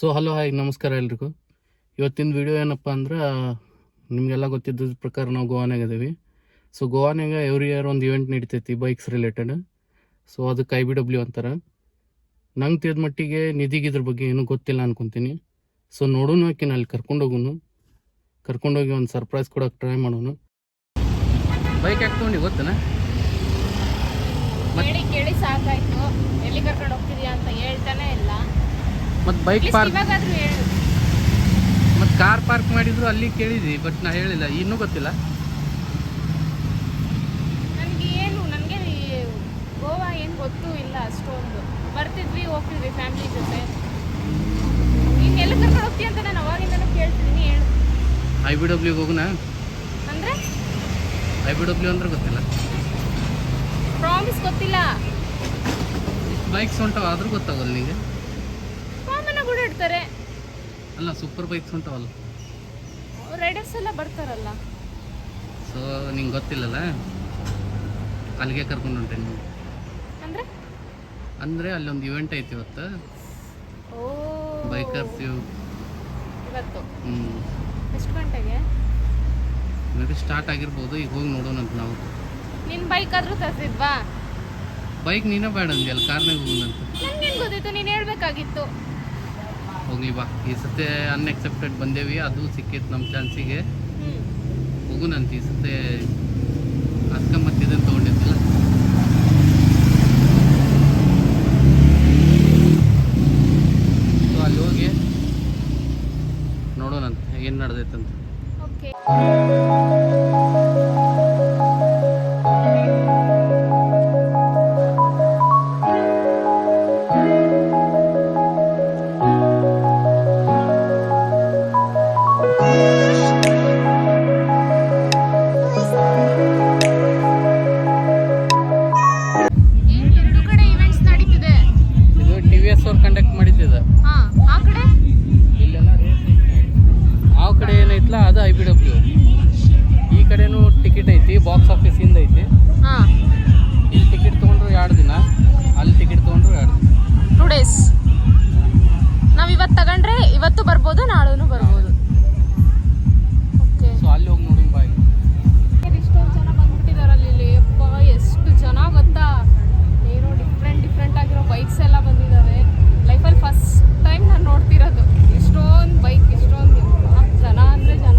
So hello hi ನಮಸ್ಕಾರ ಎಲ್ರಿಗೂ. ಇವತ್ತಿನ ವಿಡಿಯೋ ಏನಪ್ಪ ಅಂದ್ರೆ ನಿಮಗೆಲ್ಲ ಗೊತ್ತಿದ್ದ ಪ್ರಕಾರ ನಾವು ಗೋವಾನಾಗ ಇದೀವಿ. ಸೊ ಗೋವಾನಾಗ ಎವ್ರಿ ಇಯರ್ ಒಂದು ಇವೆಂಟ್ ನಡೀತೈತಿ ಬೈಕ್ಸ್ ರಿಲೇಟೆಡ್. ಸೊ ಅದಕ್ಕೆ IBW ಅಂತಾರೆ. ನಂಗೆ ತಿಳಿದ ಮಟ್ಟಿಗೆ ನಿಧಿಗೆ ಇದ್ರ ಬಗ್ಗೆ ಏನೂ ಗೊತ್ತಿಲ್ಲ ಅನ್ಕೊತೀನಿ. ಸೊ ನೋಡೋಣ, ಆಕಿನ ಅಲ್ಲಿ ಕರ್ಕೊಂಡೋಗಿ ಒಂದು ಸರ್ಪ್ರೈಸ್ ಕೊಡೋಕೆ ಟ್ರೈ ಮಾಡೋಣ. ಬೈಕ್ ಯಾಕೆ ತೊಗೊಂಡು ಗೊತ್ತೇನ? ಕೇಳಿ ಸಾಕಾಯ್ತು. ಎಲ್ಲಿ ಕರ್ಕೊಂಡು ಹೋಗ್ತಿದ್ಯಾ ಅಂತ ಹೇಳ್ತಾನೆ ಇಲ್ಲ. ಮತ್ತು ಬೈಕ್ ಪಾರ್ಕ್ ಮತ್ತು ಕಾರ್ ಪಾರ್ಕ್ ಮಾಡಿದ್ರು ಅಲ್ಲಿ ಕೇಳಿದ್ವಿ, ಬಟ್ ನಾ ಹೇಳಿಲ್ಲ. ಇನ್ನೂ ಗೊತ್ತಿಲ್ಲ ನನಗೆ ಗೋವಾ ಏನು ಗೊತ್ತೂ ಇಲ್ಲ ಅಷ್ಟೊಂದು. ಬರ್ತಿದ್ವಿ ಹೋಗ್ತಿದ್ವಿ ಫ್ಯಾಮಿಲಿ ಜೊತೆ. ನೀನು ಎಲ್ಲಿ ಕರ್ಕೊಂಡು ಹೋಗ್ತೀಯ ಅಂತ ನಾನು ಅವಾಗಿಂದನೂ ಕೇಳ್ತಿದ್ದೀನಿ, ಹೇಳು. IBW ಹೋಗೋಣ ಅಂದರೆ IBW ಅಂದ್ರೆ ಗೊತ್ತಿಲ್ಲ, ಪ್ರಾಮಿಸ್ ಗೊತ್ತಿಲ್ಲ. ಬೈಕ್ಸ್ ಹೊಂಟವ ಆದ್ರೂ ಗೊತ್ತಾಗಲ್ಲ ನಿಮಗೆ. ಕಾಮನ್ ಆಗಿ ಓಡಾಡ್ತಾರೆ. ಅಲ್ಲ, ಸೂಪರ್ ಬೈಕ್ಸ್ ಹೊಂಟವಲ್ಲ, ರೈಡರ್ಸ್ ಎಲ್ಲ ಬರ್ತಾರಲ್ಲ. ಸೊ ನಿಂಗೆ ಗೊತ್ತಿಲ್ಲಲ್ಲ, ಅಲ್ಲಿಗೆ ಕರ್ಕೊಂಡು ಹೊಂಟೇನಿ ನೀವು. ಅಂದರೆ ಅಲ್ಲೊಂದು ಇವೆಂಟ್ ಐತಿ ಇವತ್ತು. ಬೈಕರ್ಸ್ ಇವತ್ತು ಎಷ್ಟು ಗಂಟೆಗೆ ಮೇ ಬಿ ಸ್ಟಾರ್ಟ್ ಆಗಿರ್ಬೋದು. ಈಗ ಹೋಗಿ ನೋಡೋಣಂತ ನಾವು. ನಿನ್ನ ಬೈಕ್ ಆದರೂ ತರಿಸಿದ್ವಾ? ಬೈಕ್ ನೀನೇ ಬೇಡ ಅಂದ್ಯಲ್ಲ, ಕಾರ್ನಾಗ ಹೋಗೋಣಂತ. ನನಗೇನು ಗೊತ್ತಿತ್ತು, ನೀನು ಹೇಳ್ಬೇಕಾಗಿತ್ತು. ಹೋಗ್ಲಿ ಬಾ, ಈ ಸತಿ ಅನ್ಎಕ್ಸೆಪ್ಟೆಡ್ ಬಂದೇವಿ, ಅದು ಸಿಕ್ಕಿತ್ತು ನಮ್ಮ ಚಾನ್ಸಿಗೆ. ಹೋಗುನಂತ ಈ ಸತಿ. ಅದಕ್ಕೆ ಮತ್ತಿದನ್ನು ತೊಗೊಂಡಿದ್ದಿಲ್ಲ. ಸೊ ಅಲ್ಲಿ ಹೋಗಿ ನೋಡೋಣಂತ ಏನು ನಡೆದೈತಂತ. ಓಕೆ. ಕಂಡಕ್ಟ್ ಮಾಡಿದ್ದೆ. ಆ ಕಡೆ ಇಲ್ಲೆಲ್ಲ ರೇಸ್ ಐತಿ. ಆ ಕಡೆ ಏನೈತಲ್ಲ ಅದು IBW. ಈ ಕಡೆನೂ ಟಿಕೆಟ್ ಐತಿ, ಬಾಕ್ಸ್ ಆಫೀಸಿಂದ ಐತಿ. ಇಲ್ಲಿ ಟಿಕೆಟ್ ತೊಗೊಂಡ್ರು 2 ದಿನ, ಅಲ್ಲಿ ಟಿಕೆಟ್ ತೊಗೊಂಡ್ರು 2 ದಿನ, 2 days. ನಾವು ಇವತ್ತು ತಗೊಂಡ್ರೆ ಇವತ್ತು ಬರ್ಬೋದು, ನಾಳೆನೂ ಬರ್ಬೋದು. ಓಕೆ. ಸೊ ಅಲ್ಲಿ ಹೋಗಿ ನೋಡಿ ಬಾಯ್. ಇಷ್ಟೊಂದು ಜನ ಬಂದ್ಬಿಟ್ಟಿದಾರಲ್ಲಿ ಇಲ್ಲಿ. ಅಪ್ಪ ಎಷ್ಟು ಜನ ಗೊತ್ತಾ. ಏನೋ ಡಿಫ್ರೆಂಟ್ ಆಗಿರೋ ಬೈಕ್ಸ್ ಎಲ್ಲ ಬಂದಿದ್ದಾವೆ. ಲೈಫಲ್ಲಿ ಫಸ್ಟ್ ಟೈಮ್ ನಾನು ನೋಡ್ತಿರೋದು ಇಷ್ಟೊಂದು ಬೈಕ್, ಇಷ್ಟೊಂದು ಜನ ಅಂದರೆ ಜನ.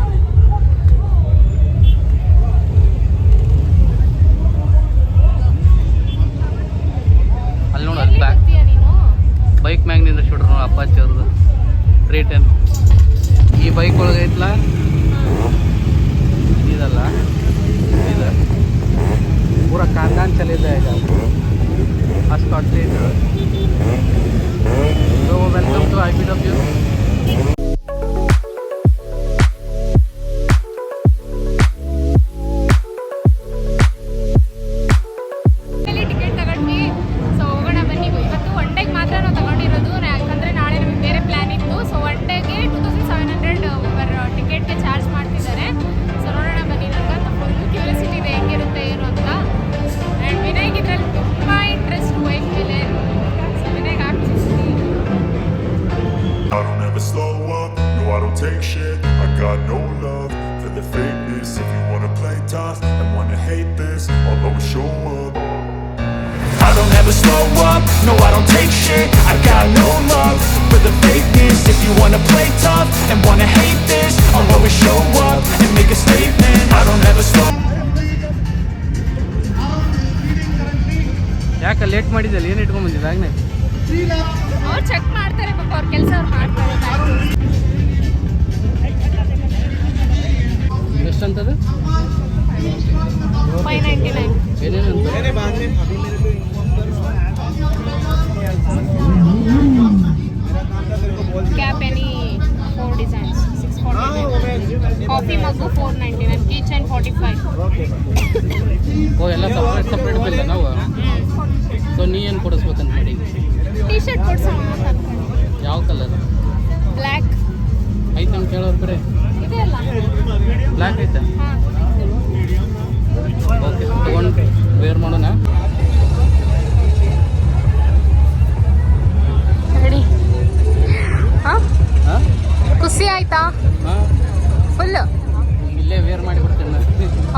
ಅಲ್ಲಿ ನೋಡಿ ಬ್ಯಾಕ್ ನೀನು ಬೈಕ್ ಮ್ಯಾಗ್ನಿಂದ ಶೂಟ್ರ್ ನೋಡಿ, ಅಪ್ಪಾಚಿ ಅವ್ರದ್ದು 310. ಈ ಬೈಕ್ ಒಳಗೆ ಐತಲ್ಲ, ಇದಲ್ಲ ಇದು ಪೂರ ಖಾನ್ದಾನ್ ಚಲಿದೆ ಈಗ. ಅಷ್ಟು ಅಷ್ಟೇ ಇದು. So welcome to IBW. Ticket ತಗೊಂಡ್ವಿ. ಸೊ ಹೋಗೋಣ ಬನ್ನಿ. ಇವತ್ತು 1 ಡೇಗೆ ಮಾತ್ರ ನಾವು ತಗೊಂಡಿರೋದು, ಯಾಕಂದರೆ ನಾಳೆ ನಮಗೆ ಬೇರೆ ಪ್ಲ್ಯಾನ್ ಇತ್ತು. ಸೊ 1 ಡೇಗೆ 2700 ಟಿಕೆಟ್ಗೆ ಚಾರ್ಜ್ ಮಾಡ್ತಿದ್ದಾರೆ. ಸೊ ನೋಡೋಣ ಬನ್ನಿ. ನನಗಂತೂ ಫುಲ್ ಕ್ಯೂರಿಯಾಸಿಟಿ ಇದೆ ಹೆಂಗಿರುತ್ತೆ ಏನು ಅಂತ. ಆ್ಯಂಡ್ ವಿನಯ್ಗೆ ಇದರಲ್ಲಿ ತುಂಬ ಇಂಟ್ರೆಸ್ಟ್ ಬೈಕ್ ಮೇಲೆ. So ವಿನಯ್ಗೆ ಆಗ್ತಿದ್ದೀನಿ. I don't ever slow up, no I don't take shit. I got no love for the fakeness. If you wanna play tough and wanna hate this, I'll always show up. I don't ever slow up, no I don't take shit. I got no love for the fakeness. If you wanna play tough and wanna hate this, I'll always show up and make a statement. I don't ever slow. ಯಾಕೆ late ಮಾಡಿದ್ದಲ್ಲ? ಏನು ಇಟ್ಕೊಂಡ್ಬಂದಿದ್ದ ಆಗ್ನೇ? ಅವ್ರು check ಮಾಡ್ತಾರೆ ಪಾಪ, ಅವ್ರ ಕೆಲಸ ಅವ್ರು ಮಾಡ್ತಾರೆ. ಎಷ್ಟಂತದು? 599. ಏನೇನಂತ? Cap any 4 designs 649. Coffee mug 499. Key chain 45. ಓ, ಎಲ್ಲ ಸಪ್ರೇಟ್ ಬಿಲ್ಲ ನಾವು. ಸೊ ನೀ ಏನು ಕೊಡಿಸ್ಬೇಕಂತ ಮಾಡಿ? ಟೀ ಶರ್ಟ್ ಕೊಡ್ಸೋಣ ಅಂತ ಅನ್ಕೊಂಡು. ಯಾವ ಕಲರ್? ಬ್ಲ್ಯಾಕ್ ಐತೆ ನಮ್ಮ ಕೇಳೋರ ಕಡೆ. ಇದೆ ಅಲ್ಲ, ಬ್ಲ್ಯಾಕ್ ಐತೆ. ಹಾಂ ಓಕೆ, ತೊಗೊಂಡು ವೇರ್ ಮಾಡೋಣ. ರೆಡಿ? ಹಾಂ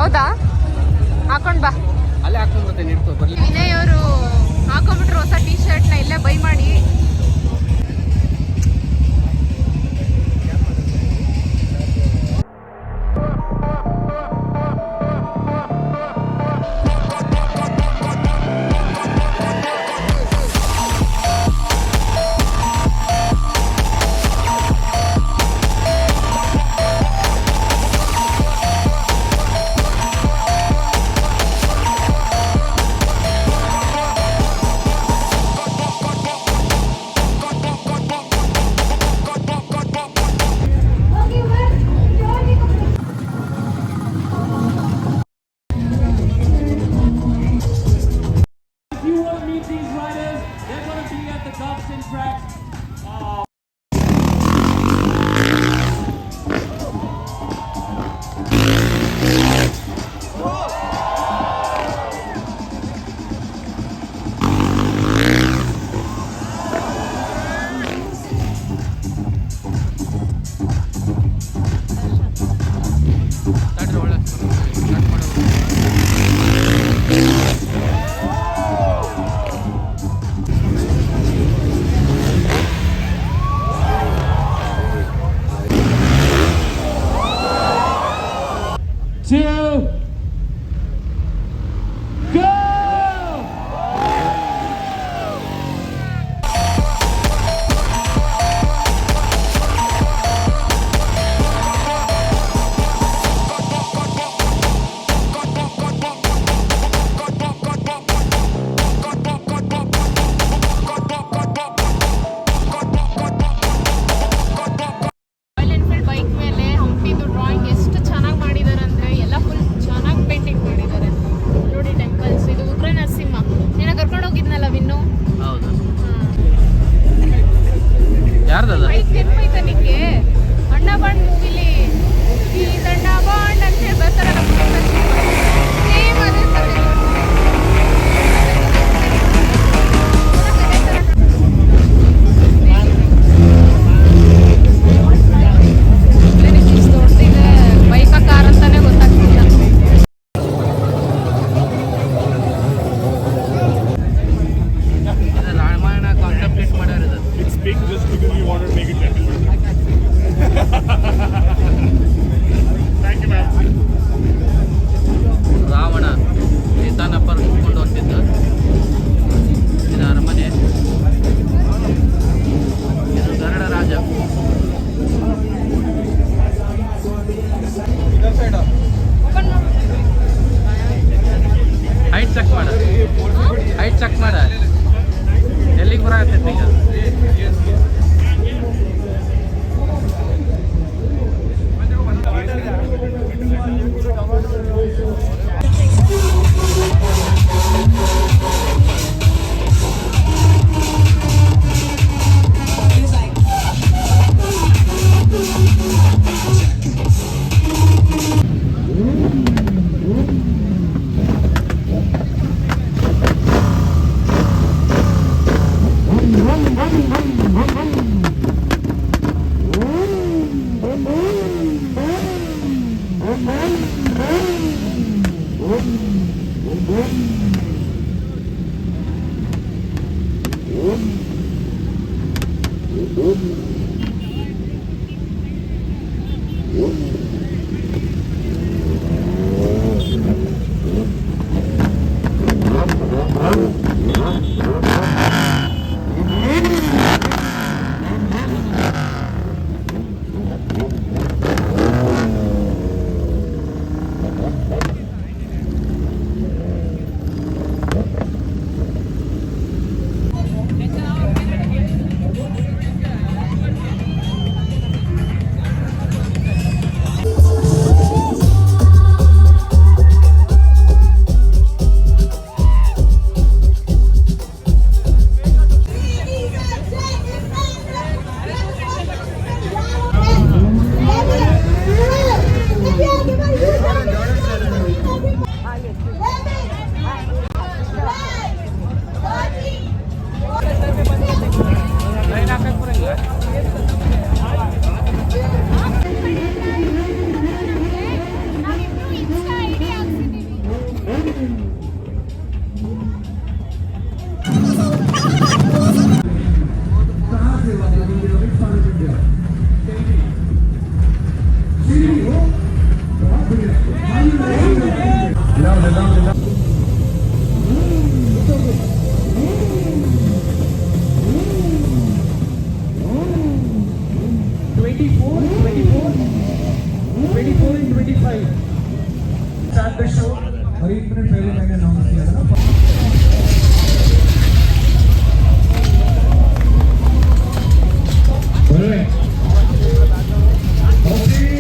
ಹೌದಾ? ಹಾಕೊಂಡ್ ಬಾ. ಅಲ್ಲೇ ಹಾಕೊಂಡ್ ಬರ್ತೇನೆ, ಇಡ್ಕೊ ಬರ್ಲಿ. ವಿನಯ್ ಅವರು ಹಾಕೊಂಡ್ಬಿಟ್ರು ಹೊಸ ಟೀ ಶರ್ಟ್ನ ಇಲ್ಲೇ ಬೈ ಮಾಡಿ. ಯಾರ್ದದ? ನೆನಪೈತನಿಗೆ ಅಣ್ಣ ಬಾಂಡ್ ಮೂವಿಲಿ ಈ ಅಣ್ಣ ಬಾಂಡ್ ಅಂತ ಹೇಳಿ ಬರ್ತಾರಲ್ಲ, ಸೇಮ್ ಅದೇ ತರ. ದೊಡ್ಡದಿದೆ, ಬೈಕ ಕಾರ್ ಅಂತಾನೆ ಗೊತ್ತಾಗ್ತಿಲ್ಲ. ರಾಮಾಯಣ ಕಾನ್ಸೆಪ್ಟ್ ಮಾಡ್ಯಾರ. It's big just because we wanted to make it technical. Thank you, ma'am. Ravana ಸೀತಾನಪ್ಪ ಇಟ್ಕೊಂಡು ಹೋಗ್ತಿದ್ದ. ಇದು ಅರಮನೆ, ಇದು ಗರುಡ ರಾಜ. ಹೈಟ್ ಚೆಕ್ ಮಾಡ, ಹೈಟ್ ಚೆಕ್ ಮಾಡ, ಎಲ್ಲಿಗೆ ಬರತ್ತೈತಿ ಈಗ? और 1 मिनट पहले मैंने अनाउंस किया था ना. Alright. Okay.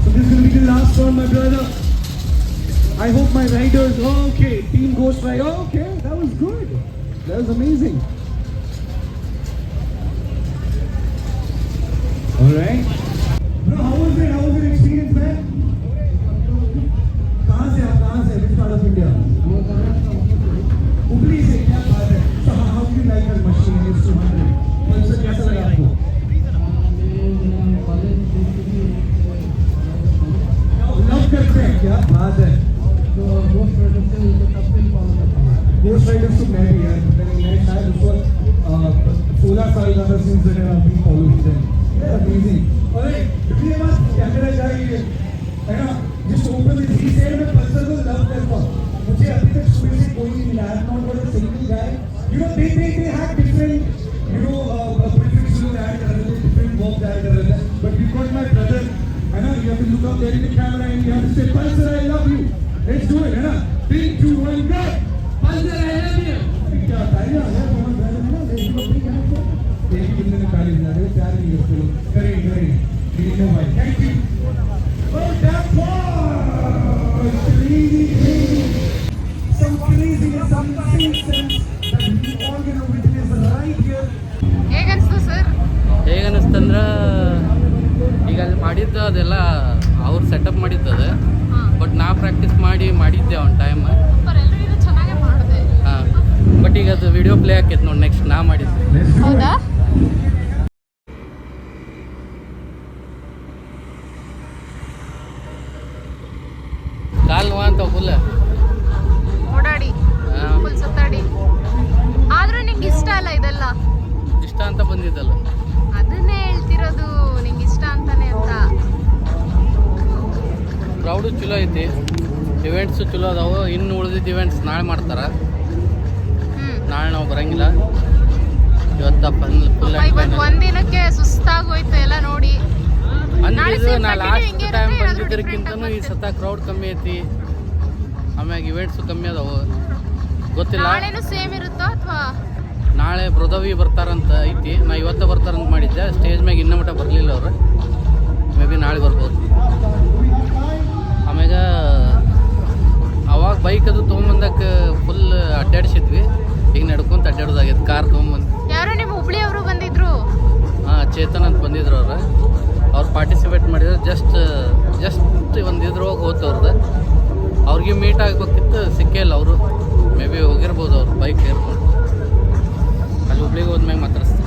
So this is going to be the last one, my brother. I hope my riders. Okay, Team Ghost Rider. Okay, that was good. That was amazing. Alright. Bro, how was it? How was your experience, man? कहाँ से आप? कहाँ से? Which part of India? Hubli से. क्या बात है? So how do you like that machine? It's 200. Pulsar कैसा लगा आपको? लव करते हैं. क्या बात है? Ghost Riders to मैं भी यार. मैं शायद उस वक्त 16 साल का था since then I've been following them. They're amazing. Alright, मेरे पास कैमरा चाहिए है ना. Just open this. He said मैं पल्सर को लव करता हूँ. मुझे अभी तक सुबह से कोई नहीं मिला. I'm not got a single guy. You know they have different prefix to add कर रहे थे, different verbs add कर रहे थे. But you got my brother. है ना. You have to look up there in the camera and you have to say Pulsar I love you. Let's do it है ना. 3, 2, 1 go. Pulsar I love you. क्या तालियां है बहुत ज़्यादा है ना. Let's do it. एक ही बंदे ने ताली बजा दी. प्यार नहीं करते लोग. करें. ठीक है भाई. Thank you. Oh, that was crazy. Some craziness, some nonsense that we all gonna witness right here. ಹೇಗನ್ನಿಸ್ತು ಸರ್? ಹೇಗನ್ನಿಸ್ತಂದ್ರೆ ಈಗ ಅಲ್ಲಿ ಮಾಡಿದ್ದು ಅದೆಲ್ಲ ಅವ್ರು ಸೆಟಪ್ ಮಾಡಿದ್ದದೆ. ಬಟ್ ನಾ ಪ್ರಾಕ್ಟೀಸ್ ಮಾಡಿದ್ದೆ ಒಂದು ಟೈಮ್. ಎಲ್ಲರಿಗೂ ಚೆನ್ನಾಗೇ ಮಾಡಿದೆ. ಹಾಂ, ಬಟ್ ಈಗ ಅದು ವಿಡಿಯೋ ಪ್ಲೇ ಆಕೈತೆ ನೋಡಿ ನೆಕ್ಸ್ಟ್ ನಾ ಮಾಡಿದ್ದೆ. ಹೌದಾ? ಕಾಲು ನೋವು ಅಂತ ಫುಲ್ ಓಡಾಡಿ ಫುಲ್ ಸುತ್ತಾಡಿ. ಆದ್ರೂ ನಿಂಗೆ ಇಷ್ಟ ಅಲ್ಲ ಇದೆಲ್ಲ? ಇಷ್ಟ ಅಂತ ಬಂದಿದ್ದಲ್ಲ. ಅದನ್ನೇ ಹೇಳ್ತಿರೋದು, ನಿಂಗೆ ಇಷ್ಟ ಅಂತಾನೆ ಅಂತ. ಕ್ರೌಡು ಚಲೋ ಐತಿ, ಇವೆಂಟ್ಸು ಚಲೋ ಅದಾವು. ಇನ್ನು ಉಳಿದಿದ್ದ ಇವೆಂಟ್ಸ್ ನಾಳೆ ಮಾಡ್ತಾರೆ. ನಾಳೆ ನಾವು ಬರಂಗಿಲ್ಲ. ಇವತ್ತು ಫುಲ್ ಇವತ್ತು ಒಂದಿನಕ್ಕೆ ಸುಸ್ತಾಗೋಯ್ತು ಎಲ್ಲ ನೋಡಿ. ಅಂದ್ರೆ ನಾ ಲಾಸ್ಟ್ ಟೈಮ್ ಬಂದಿದ್ದಕ್ಕಿಂತನೂ ಈ ಸತ ಕ್ರೌಡ್ ಕಮ್ಮಿ ಐತಿ. ಆಮ್ಯಾಗ ಇವೆಂಟ್ಸು ಕಮ್ಮಿ ಅದಾವು. ಗೊತ್ತಿಲ್ಲ ನಾಳೆನೂ ಸೇಮ್ ಇರುತ್ತೋ ಅಥವಾ ನಾಳೆ ಬ್ರದವಿ ಬರ್ತಾರಂತ ಐತಿ. ನಾ ಇವತ್ತು ಬರ್ತಾರಂತ ಮಾಡಿದ್ದೆ. ಸ್ಟೇಜ್ ಮ್ಯಾಗ ಇನ್ನೂ ಮಟ್ಟ ಬರಲಿಲ್ಲ ಅವ್ರು. ಮೇ ಬಿ ನಾಳೆ ಬರ್ಬೋದು. ಆಮ್ಯಾಗ ಅವಾಗ ಬೈಕ್ ಅದು ತೊಗೊಂಬಂದಕ್ಕೆ ಫುಲ್ ಅಡ್ಡಾಡಿಸಿದ್ವಿ. ಈಗ ನಡ್ಕೊಂತ ಅಡ್ಡಾಡೋದಾಗೈತೆ. ಕಾರ್ ತೊಗೊಂಬಂದು ಯಾರೋ ನಿಮ್ಮ ಹುಬ್ಳಿಯವರು ಬಂದಿದ್ರು. ಹಾಂ, ಚೇತನ್ ಅಂತ ಬಂದಿದ್ರು ಅವ್ರು ಪಾರ್ಟಿಸಿಪೇಟ್ ಮಾಡಿದ್ರು. ಜಸ್ಟ್ ಒಂದು ಇದ್ರೊಳಗೆ ಹೋಗ್ತವ್ರದ್ದು. ಅವ್ರಿಗೆ ಮೀಟ್ ಆಗಬೇಕಿತ್ತು, ಸಿಕ್ಕೇ ಇಲ್ಲ ಅವರು. ಮೇ ಬಿ ಹೋಗಿರ್ಬೋದು ಅವ್ರು ಬೈಕ್ ಏರ್ಕೊಂಡು. ಅಲ್ಲಿ ಹುಬ್ಳಿಗೆ ಹೋದ್ಮ್ಯಾಗ ಮಾತಾಡಿಸ್ತಾರೆ.